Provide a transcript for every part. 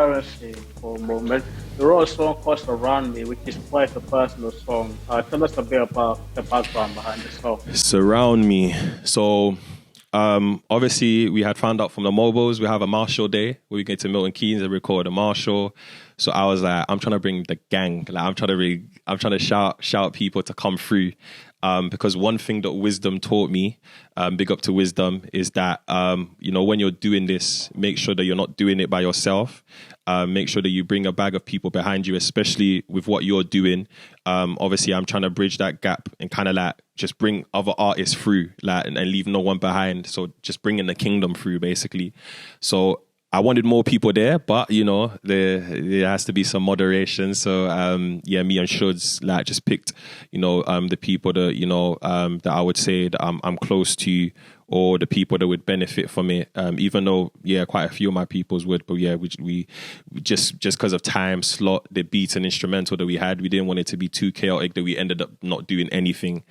transparency for a moment. You wrote a song called Surround Me, which is quite a personal song. Tell us a bit about the background behind the song. Surround Me. So, obviously, we had found out from the mobiles we have a Marshall Day where we get to Milton Keynes and record a Marshall. So I was like, I'm trying to bring the gang. Like I'm trying to shout people to come through. Because one thing that Wisdom taught me, big up to Wisdom, is that when you're doing this, make sure that you're not doing it by yourself. Make sure that you bring a bag of people behind you, especially with what you're doing. Obviously, I'm trying to bridge that gap and kind of like just bring other artists through, like and leave no one behind. So just bringing the kingdom through, basically. So I wanted more people there, but there has to be some moderation. So me and Shuds like just picked the people that that I would say that I'm close to, or the people that would benefit from it. Even though quite a few of my peoples would, but we just because of time slot, the beat and instrumental that we had, we didn't want it to be too chaotic that we ended up not doing anything.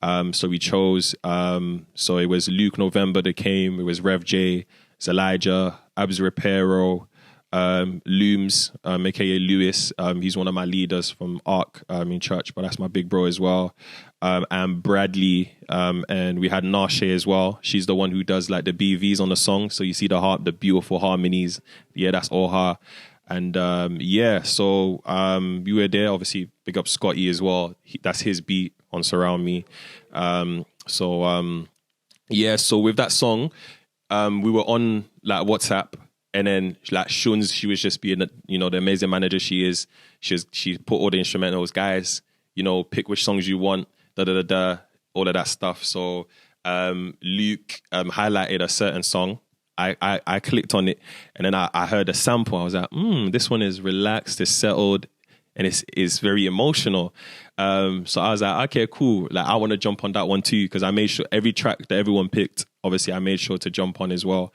So we chose. So it was Luke November that came. It was Rev J, it's Elijah, Abs Reparo, Looms, aka Lewis. He's one of my leaders from ARC in church, but that's my big bro as well. And Bradley, and we had Nashe as well. She's the one who does like the BVs on the song. So you see the beautiful harmonies. Yeah, that's all her. And so we were there. Obviously, big up Scotty as well. That's his beat on Surround Me. So with that song, we were on like WhatsApp, and then like Shuns, she was just being the amazing manager she is. She put all the instrumentals, guys, pick which songs you want, all of that stuff. So Luke highlighted a certain song. I clicked on it, and then I heard a sample. I was like, this one is relaxed, it's settled, and it's very emotional. So I was like, okay, cool. Like I want to jump on that one too, because I made sure every track that everyone picked, obviously I made sure to jump on as well.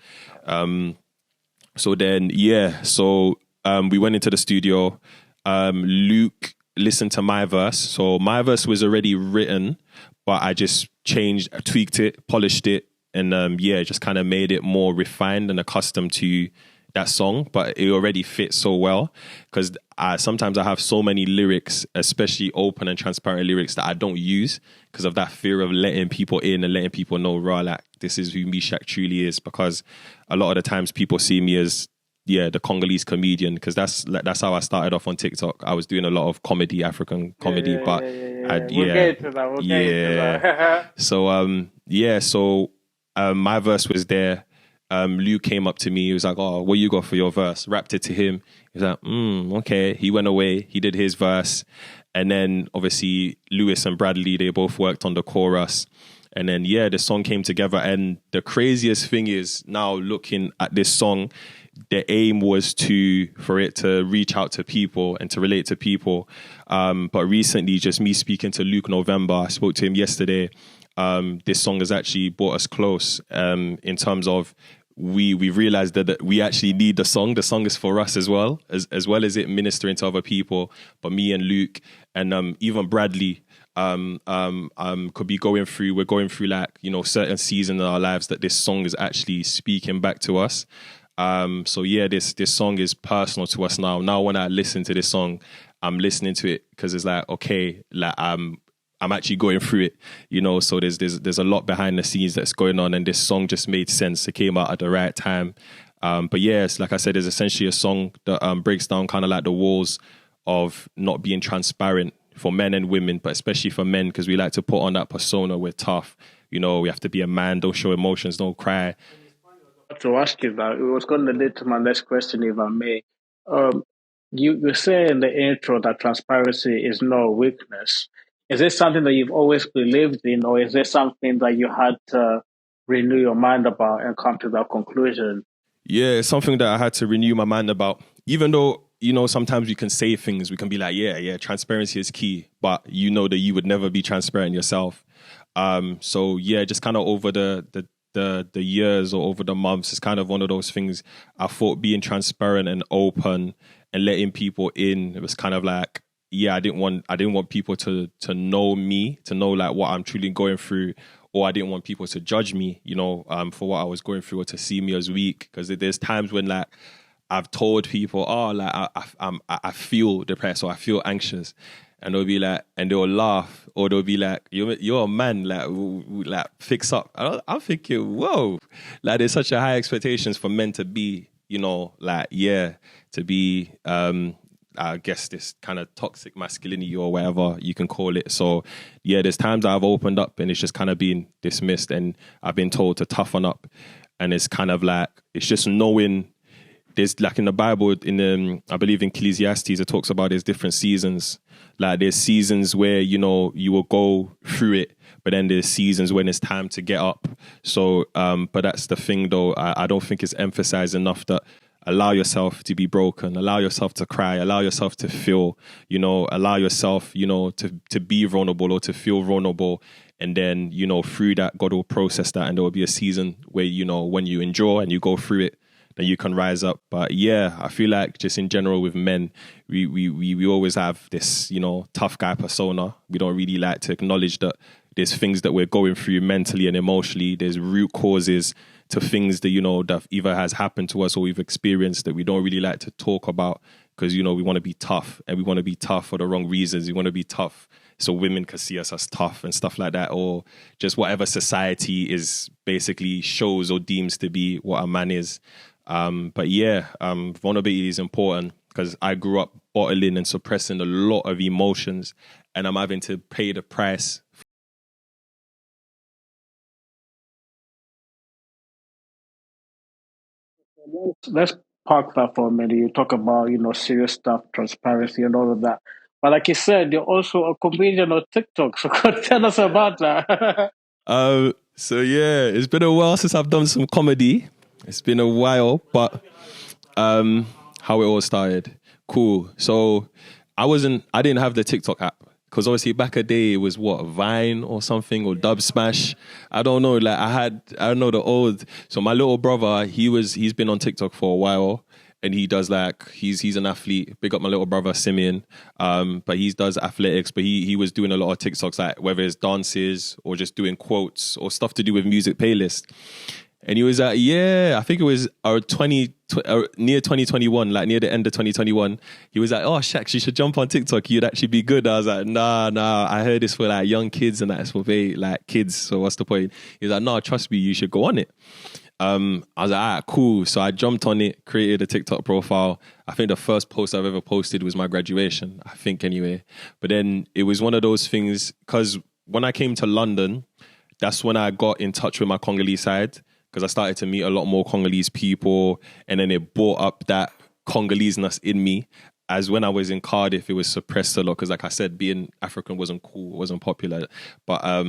So we went into the studio. Luke listened to my verse. So my verse was already written, but I just tweaked it, polished it, and just kind of made it more refined and accustomed to that song. But it already fits so well, because sometimes I have so many lyrics, especially open and transparent lyrics, that I don't use because of that fear of letting people in and letting people know, raw, like this is who Meshach truly is. Because a lot of the times people see me as the Congolese comedian, because that's how I started off on TikTok. I was doing a lot of comedy, African comedy, but We'll get to that. So my verse was there. Luke came up to me. He was like, "Oh, what you got for your verse?" Rapped it to him. He was like, "Okay." He went away. He did his verse, and then obviously Lewis and Bradley, they both worked on the chorus, and then the song came together. And the craziest thing is, now looking at this song, the aim was for it to reach out to people and to relate to people. But recently, just me speaking to Luke November, I spoke to him yesterday. This song has actually brought us close in terms of we realized that we actually need the song. The song is for us as well as it ministering to other people. But me and Luke and even Bradley could be going through. We're going through like certain seasons in our lives that this song is actually speaking back to us. This song is personal to us now. Now when I listen to this song, I'm listening to it because it's like, okay, like I'm actually going through it, so there's a lot behind the scenes that's going on, and this song just made sense. It came out at the right time. It's like I said, it's essentially a song that breaks down kind of like the walls of not being transparent for men and women, but especially for men, because we like to put on that persona, we're tough, we have to be a man, don't show emotions, don't cry. To ask you that, it was going to lead to my next question, if I may. You say in the intro that transparency is no weakness. Is this something that you've always believed in, or is this something that you had to renew your mind about and come to that conclusion? Yeah, it's something that I had to renew my mind about. Even though, sometimes we can say things, we can be like, transparency is key, but that you would never be transparent yourself. Just kind of over the years or over the months, it's kind of one of those things. I thought being transparent and open and letting people in, it was kind of like, I didn't want people to know me, to know like what I'm truly going through, or I didn't want people to judge me, for what I was going through, or to see me as weak. Because there's times when like I've told people, oh, like I feel depressed or I feel anxious, and they'll be like, and they'll laugh, or they'll be like, you're a man, like fix up. I'm thinking, whoa, like there's such a high expectations for men to be, like to be I guess this kind of toxic masculinity or whatever you can call it. So yeah, there's times I've opened up and it's just kind of been dismissed, and I've been told to toughen up, and it's kind of like it's just knowing. There's like in the Bible, I believe in Ecclesiastes, it talks about there's different seasons. Like there's seasons where, you will go through it, but then there's seasons when it's time to get up. So, but that's the thing though, I don't think it's emphasized enough that allow yourself to be broken, allow yourself to cry, allow yourself to feel, allow yourself, to be vulnerable or to feel vulnerable. And then, through that, God will process that, and there will be a season where, when you endure and you go through it, then you can rise up. But yeah, I feel like just in general with men, we always have this, tough guy persona. We don't really like to acknowledge that there's things that we're going through mentally and emotionally. There's root causes to things that, that either has happened to us or we've experienced that we don't really like to talk about because, we want to be tough, and we want to be tough for the wrong reasons. We want to be tough so women can see us as tough and stuff like that, or just whatever society is basically shows or deems to be what a man is. But yeah, vulnerability is important because I grew up bottling and suppressing a lot of emotions, and I'm having to pay the price. Let's park that for a minute. You talk about, serious stuff, transparency and all of that. But like you said, you're also a comedian on TikTok. So tell us about that. So yeah, it's been a while since I've done some comedy. It's been a while, but how it all started. Cool. So I didn't have the TikTok app because obviously back a day it was what, Vine or something, or Dub Smash. I don't know. Like I don't know the old. So my little brother, he's been on TikTok for a while, and he does like he's an athlete. Big up my little brother Simeon. But he does athletics. But he was doing a lot of TikToks, like whether it's dances or just doing quotes or stuff to do with music playlists. And he was like, yeah, I think it was near 2021, like near the end of 2021. He was like, oh, Shax, you should jump on TikTok. You'd actually be good. I was like, nah, I heard this for like young kids and that's for very like kids. So what's the point? He was like, no, trust me, you should go on it. I was like, all right, cool. So I jumped on it, created a TikTok profile. I think the first post I've ever posted was my graduation, I think anyway. But then it was one of those things, because when I came to London, that's when I got in touch with my Congolese side, because I started to meet a lot more Congolese people, and then it brought up that Congolese-ness in me. As when I was in Cardiff, it was suppressed a lot, because like I said, being African wasn't cool, wasn't popular. But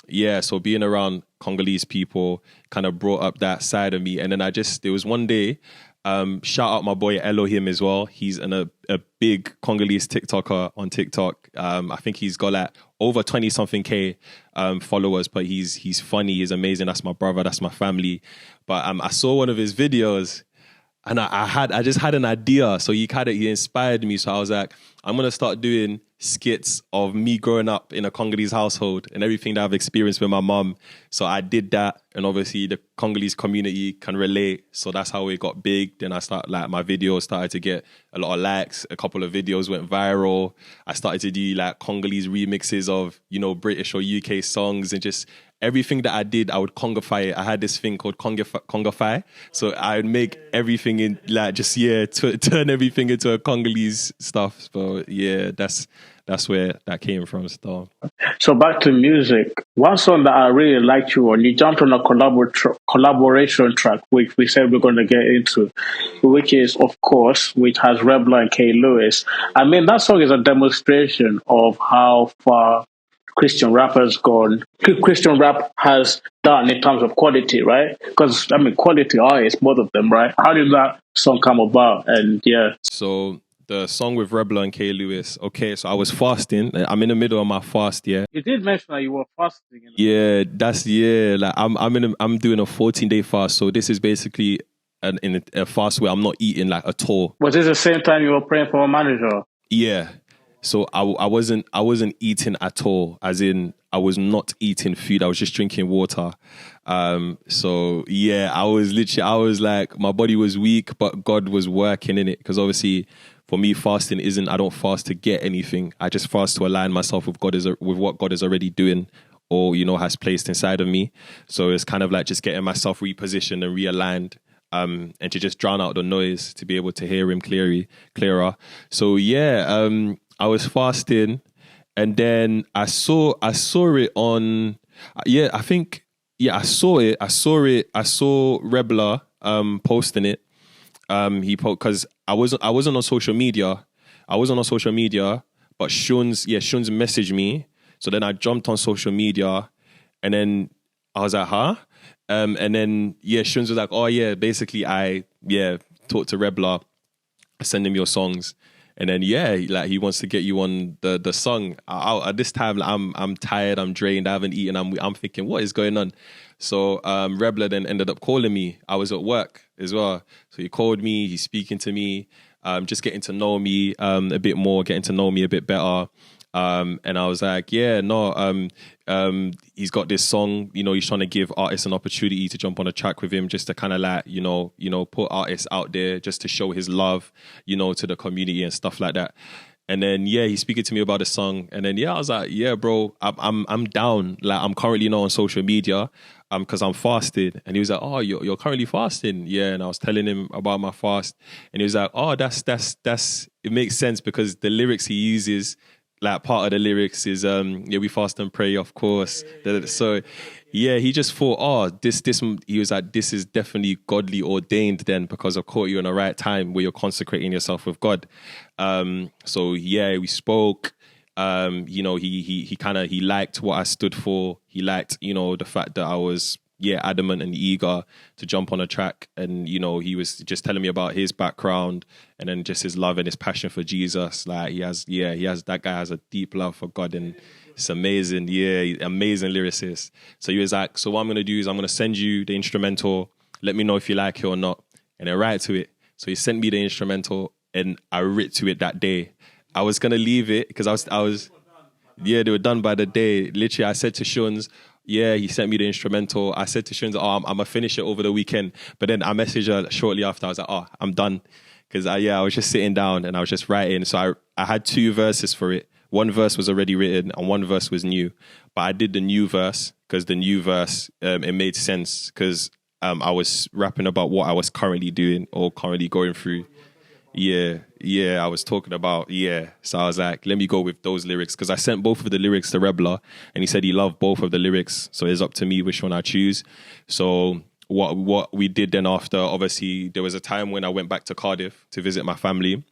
yeah, so being around Congolese people kind of brought up that side of me. And then there was one day, shout out my boy Elohim as well. He's a big Congolese TikToker on TikTok. I think he's got like over 20 something K followers, but he's funny, he's amazing. That's my brother, that's my family. But I saw one of his videos, and I just had an idea. So he inspired me. So I was like, I'm gonna start doing skits of me growing up in a Congolese household and everything that I've experienced with my mom. So I did that, and obviously the Congolese community can relate. So that's how it got big. Then my videos started to get a lot of likes. A couple of videos went viral. I started to do like Congolese remixes of, British or UK songs, and just everything that I did, I would Congify it. I had this thing called Congify. So I would make everything in like turn everything into a Congolese stuff. So yeah, that's where that came from. So back to music. One song that I really liked you on, you jumped on a collaboration track, which we said we're going to get into, which is, of course, which has Rebel and K. Lewis. I mean, that song is a demonstration of how far Christian rap has done in terms of quality, right? Because, quality artists, both of them, right? How did that song come about? And yeah. So the song with Rebel and K. Lewis. Okay, so I was fasting. I'm in the middle of my fast. Yeah. You did mention that you were fasting. Yeah, Like I'm doing a 14-day fast. So this is basically in a fast where I'm not eating like at all. Was this the same time you were praying for a manager? Yeah. So I wasn't eating at all, as in I was not eating food. I was just drinking water. So yeah, I was like, my body was weak, but God was working in it. Because obviously for me, fasting I don't fast to get anything. I just fast to align myself with with what God is already doing, or, has placed inside of me. So it's kind of like just getting myself repositioned and realigned. And to just drown out the noise, to be able to hear him clearer. So yeah, I was fasting, and then I saw it on, I think, I saw it. I saw Rebler posting it. Because I wasn't on social media. But Shun's messaged me. So then I jumped on social media, and then I was like, huh? And then Shuns was like, oh yeah, basically I talked to Rebler, send him your songs, and then like he wants to get you on the song. At this time, I'm tired, I'm drained, I haven't eaten. I'm thinking, what is going on? So Rebler then ended up calling me. I was at work as well, so he called me. He's speaking to me, just getting to know me a bit more, getting to know me a bit better. And I was like, he's got this song, he's trying to give artists an opportunity to jump on a track with him, just to kind of like, put artists out there, just to show his love, to the community and stuff like that. And then, he's speaking to me about the song. And then, I was like, bro, I'm down. Like, I'm currently not on social media, because I'm fasted. And he was like, oh, you're currently fasting. Yeah. And I was telling him about my fast. And he was like, oh, that's, it makes sense, because the lyrics he uses, like part of the lyrics is we fast and pray, of course. So he just thought, he was like, this is definitely godly ordained then, because I've caught you in the right time where you're consecrating yourself with God. So we spoke. He liked what I stood for. He liked, the fact that I was adamant and eager to jump on a track. And, he was just telling me about his background, and then just his love and his passion for Jesus. Like that guy has a deep love for God, and it's amazing. Yeah, amazing lyricist. So he was like, so what I'm going to do is I'm going to send you the instrumental. Let me know if you like it or not. And then write to it. So he sent me the instrumental, and I writ to it that day. I was going to leave it because I was, they were done by the day. Literally, I said to Shuns, he sent me the instrumental. I said to Shuns, I'm going to finish it over the weekend. But then I messaged her shortly after. I was like, I'm done. Because I was just sitting down and I was just writing. So I had 2 verses for it. One verse was already written and one verse was new. But I did the new verse because the new verse, it made sense, because I was rapping about what I was currently doing or currently going through. I was talking about, So I was like, let me go with those lyrics, because I sent both of the lyrics to Rebler, and he said he loved both of the lyrics. So it's up to me which one I choose. So what we did then after, obviously, there was a time when I went back to Cardiff to visit my family.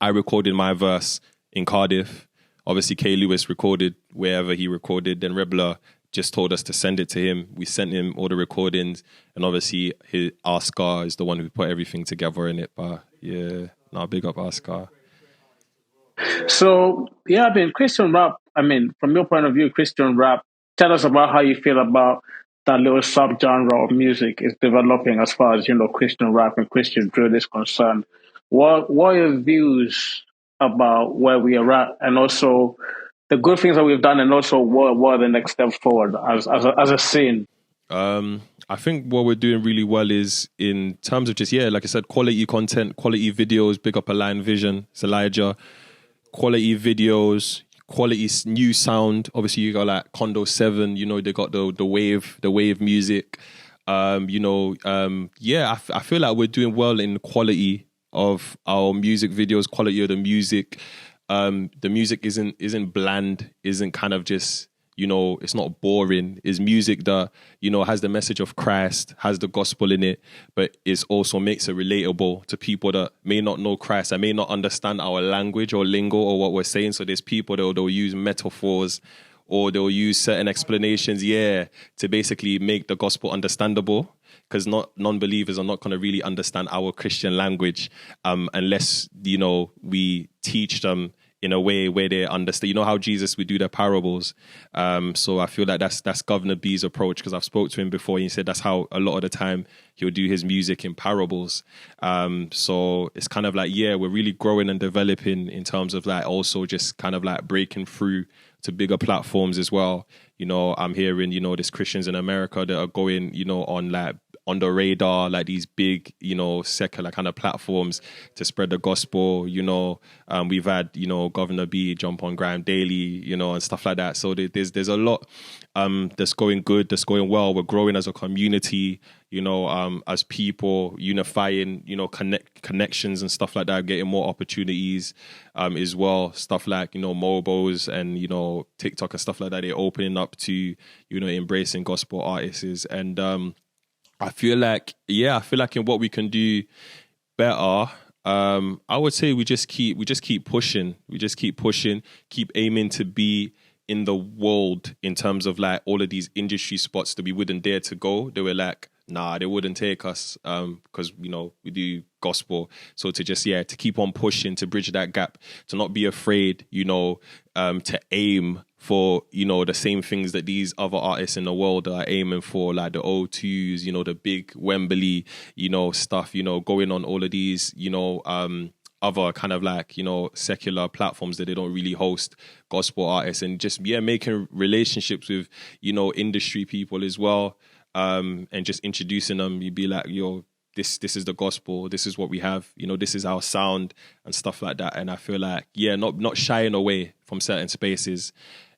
I recorded my verse in Cardiff. Obviously, K. Lewis recorded wherever he recorded. Then Rebler just told us to send it to him. We sent him all the recordings, and obviously Oscar is the one who put everything together in it. But big up Oscar. So Christian rap, from your point of view, Christian rap, tell us about how you feel about that little subgenre of music is developing as far as, Christian rap and Christian drill is concerned. What are your views about where we are at, and also the good things that we've done, and also what are the next steps forward as a scene? I think what we're doing really well is in terms of just, like I said, quality content, quality videos. Big up Align Vision, it's Elijah. Quality videos, quality new sound. Obviously, you got like Condo 7, they got the wave music. I feel like we're doing well in quality of our music videos, quality of the music. The music isn't bland, isn't kind of just, it's not boring. It's music that, has the message of Christ, has the gospel in it, but it also makes it relatable to people that may not know Christ and may not understand our language or lingo or what we're saying. So there's people that they'll use metaphors, or they'll use certain explanations, to basically make the gospel understandable, because non-believers are not going to really understand our Christian language unless, we teach them in a way where they understand. You know how Jesus would do the parables. So I feel like that's Governor B's approach, because I've spoke to him before. And he said that's how a lot of the time he'll do his music in parables. So it's kind of like, yeah, we're really growing and developing in terms of like also just kind of like breaking through to bigger platforms as well. You know, I'm hearing, you know, there's Christians in America that are going, you know, on like on the radar, like these big, you know, secular kind of platforms to spread the gospel. You know, we've had, you know, Governor B jump on Graham Daily, you know, and stuff like that. So there's a lot that's going good, that's going well. We're growing as a community, you know, as people, unifying, you know, connections and stuff like that, getting more opportunities as well. Stuff like, you know, mobiles and, you know, TikTok and stuff like that, they're opening up to, you know, embracing gospel artists. And I feel like in what we can do better, I would say we just keep pushing. We just keep pushing, keep aiming to be in the world in terms of like all of these industry spots that we wouldn't dare to go. They were like, nah, they wouldn't take us because, you know, we do gospel. So to just, to keep on pushing, to bridge that gap, to not be afraid, you know, to aim for, you know, the same things that these other artists in the world are aiming for, like the O2s, you know, the big Wembley, you know, stuff, you know, going on all of these, you know, other kind of like, you know, secular platforms that they don't really host gospel artists, and just, making relationships with, you know, industry people as well, and just introducing them. You'd be like, yo, this is the gospel, this is what we have, you know, this is our sound and stuff like that. And I feel like, not shying away from certain spaces,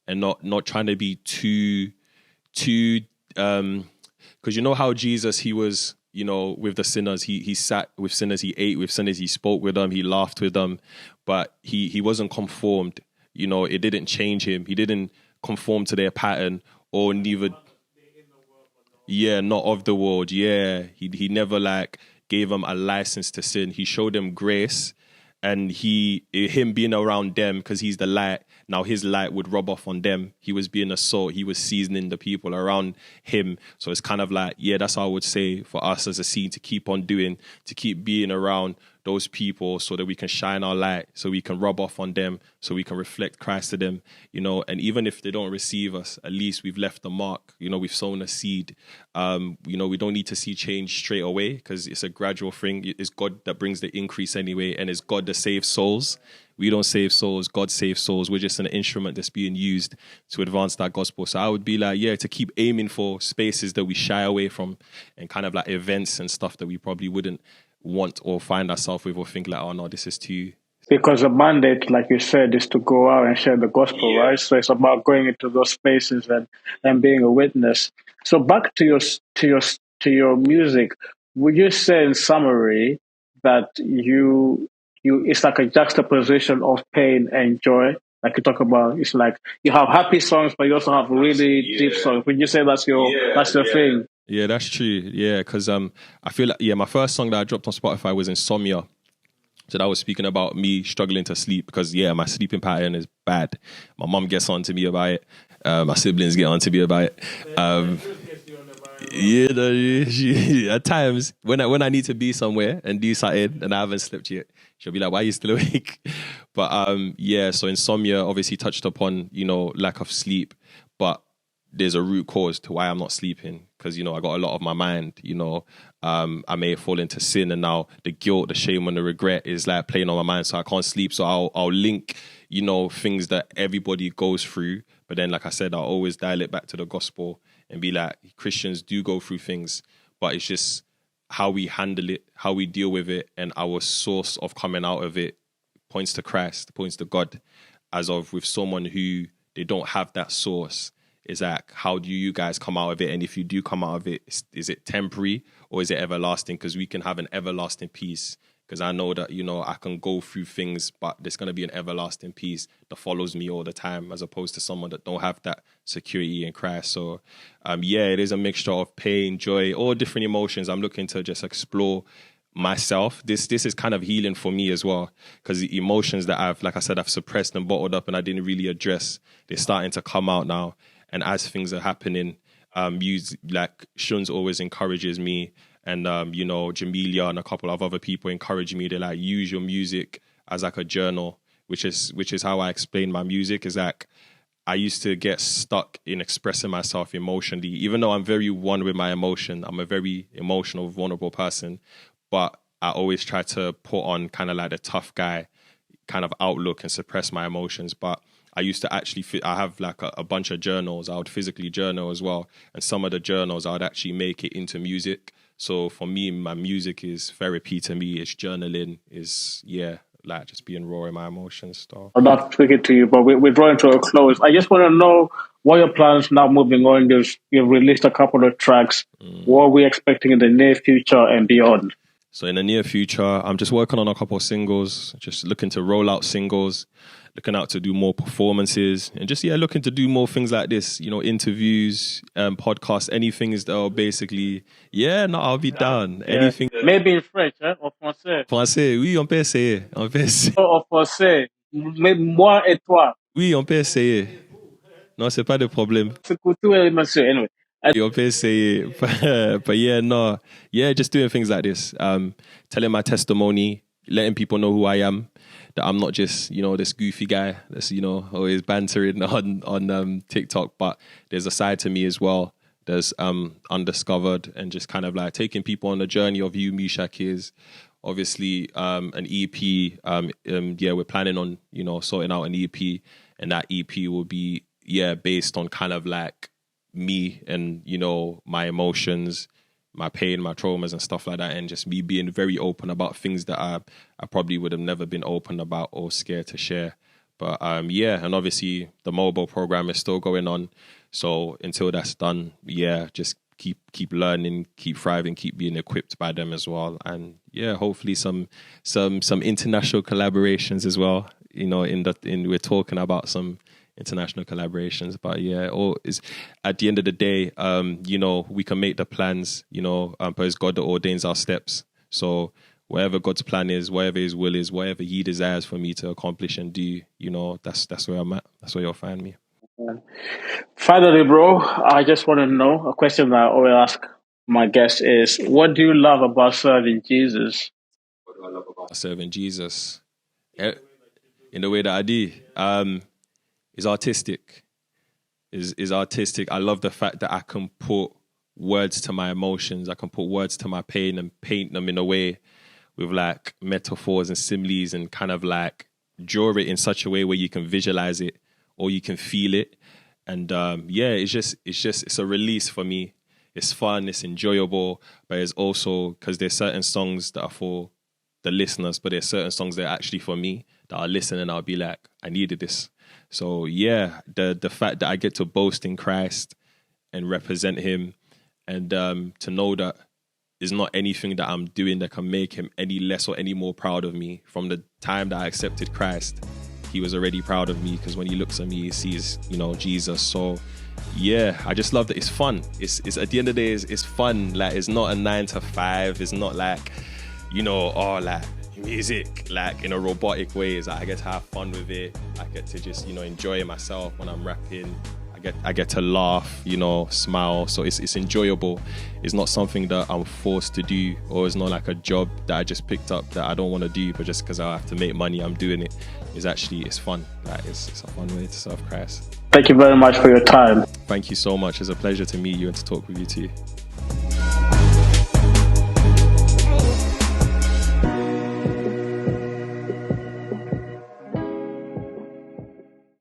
and not trying to be too because you know how Jesus, he was, you know, with the sinners, he sat with sinners, he ate with sinners, he spoke with them, he laughed with them, but he wasn't conformed. You know, it didn't change him. He didn't conform to their pattern, or neither. Not of the world. He never like gave them a license to sin. He showed them grace, and him being around them, because he's the light. Now his light would rub off on them. He was being a salt. He was seasoning the people around him. So it's kind of like, that's how I would say for us as a scene, to keep on doing, to keep being around those people, so that we can shine our light, so we can rub off on them, so we can reflect Christ to them, you know. And even if they don't receive us, at least we've left the mark, you know, we've sown a seed. You know, we don't need to see change straight away, because it's a gradual thing. It's God that brings the increase anyway, and it's God that saves souls. We don't save souls, God saves souls. We're just an instrument that's being used to advance that gospel. So I would be like, to keep aiming for spaces that we shy away from, and kind of like events and stuff that we probably wouldn't want or find ourselves with, or think like, oh no, this is too. Because the mandate, like you said, is to go out and share the gospel, right? So it's about going into those spaces and being a witness. So back to your music, would you say in summary that you it's like a juxtaposition of pain and joy? Like you talk about, it's like you have happy songs, but you also have really deep songs. Would you say that's your thing? Yeah, that's true. Yeah, because I feel like my first song that I dropped on Spotify was Insomnia. So that was speaking about me struggling to sleep, because my sleeping pattern is bad. My mom gets on to me about it. My siblings get on to me about it. At times when I need to be somewhere and do something and I haven't slept yet, she'll be like, "Why are you still awake?" But so Insomnia obviously touched upon, you know, lack of sleep, but there's a root cause to why I'm not sleeping, because, you know, I got a lot of my mind, you know. I may fall into sin, and now the guilt, the shame, and the regret is like playing on my mind, so I can't sleep. So I'll link, you know, things that everybody goes through, but then, like I said, I'll always dial it back to the gospel and be like, Christians do go through things, but it's just how we handle it, how we deal with it, and our source of coming out of it points to Christ, points to God. As of with someone who they don't have that source, is like, how do you guys come out of it? And if you do come out of it, is it temporary or is it everlasting? Because we can have an everlasting peace. Because I know that, you know, I can go through things, but there's going to be an everlasting peace that follows me all the time, as opposed to someone that don't have that security in Christ. So, it is a mixture of pain, joy, all different emotions. I'm looking to just explore myself. This is kind of healing for me as well, because the emotions that I've suppressed and bottled up and I didn't really address, they're starting to come out now. And as things are happening, Shun's always encourages me, and you know, Jamelia and a couple of other people encourage me to like use your music as like a journal, which is how I explain my music. Is like I used to get stuck in expressing myself emotionally, even though I'm very one with my emotion. I'm a very emotional, vulnerable person, but I always try to put on kind of like the tough guy kind of outlook and suppress my emotions. But I used to actually, I have like a bunch of journals. I would physically journal as well. And some of the journals, I would actually make it into music. So for me, my music is therapy to me. It's journaling, is, yeah, like just being raw in my emotions stuff. I'm not speaking to you, but we're drawing to a close. I just want to know what your plans now moving on. You've released a couple of tracks. What are we expecting in the near future and beyond? So in the near future, I'm just working on a couple of singles, just looking to roll out singles, looking out to do more performances, and just, looking to do more things like this, interviews, podcasts, anything that are basically, I'll be down. Yeah. Anything. Maybe in French, or français. Français, oui, on peut essayer. On peut essayer. En français, moi et toi. Oui, on peut essayer. Non, c'est pas de problème. C'est culture, monsieur, anyway. On peut essayer. But just doing things like this, telling my testimony, letting people know who I am, that I'm not just, this goofy guy that's, always bantering on TikTok, but there's a side to me as well that's undiscovered, and just kind of like taking people on the journey of who Mishak is. Obviously, an EP, we're planning on, sorting out an EP, and that EP will be, based on kind of like me and, my emotions, my pain, my traumas and stuff like that, and just me being very open about things that I probably would have never been open about or scared to share. But and obviously the mobile program is still going on. So until that's done, just keep learning, keep thriving, keep being equipped by them as well. And hopefully some international collaborations as well. We're talking about some international collaborations, but is at the end of the day, we can make the plans, but it's God that ordains our steps. So whatever God's plan is, whatever His will is, whatever He desires for me to accomplish and do, that's where I'm at. That's where you'll find me. Finally, bro, I just want to know, a question that I always ask my guests is, what do you love about serving Jesus? What do I love about serving Jesus? In the way that I do, is artistic. Is artistic. I love the fact that I can put words to my emotions. I can put words to my pain and paint them in a way with like metaphors and similes, and kind of like draw it in such a way where you can visualize it or you can feel it. And it's a release for me. It's fun, it's enjoyable, but it's also, because there's certain songs that are for the listeners, but there's certain songs that are actually for me, that I'll listen and I'll be like, I needed this. So the fact that I get to boast in Christ and represent Him, and to know that there's not anything that I'm doing that can make Him any less or any more proud of me. From the time that I accepted Christ, He was already proud of me, because when He looks at me, He sees, Jesus. So I just love that it's fun. It's at the end of the day, it's fun. Like, it's not a 9 to 5. It's not like, like music, like in a robotic way. Is like I get to have fun with it. I get to just, enjoy myself when I'm rapping. I get to laugh, smile. So it's enjoyable. It's not something that I'm forced to do, or it's not like a job that I just picked up that I don't want to do, but just because I have to make money, I'm doing it. It's fun. Like, it's a fun way to serve Christ. Thank you very much for your time. Thank you so much. It's a pleasure to meet you and to talk with you too.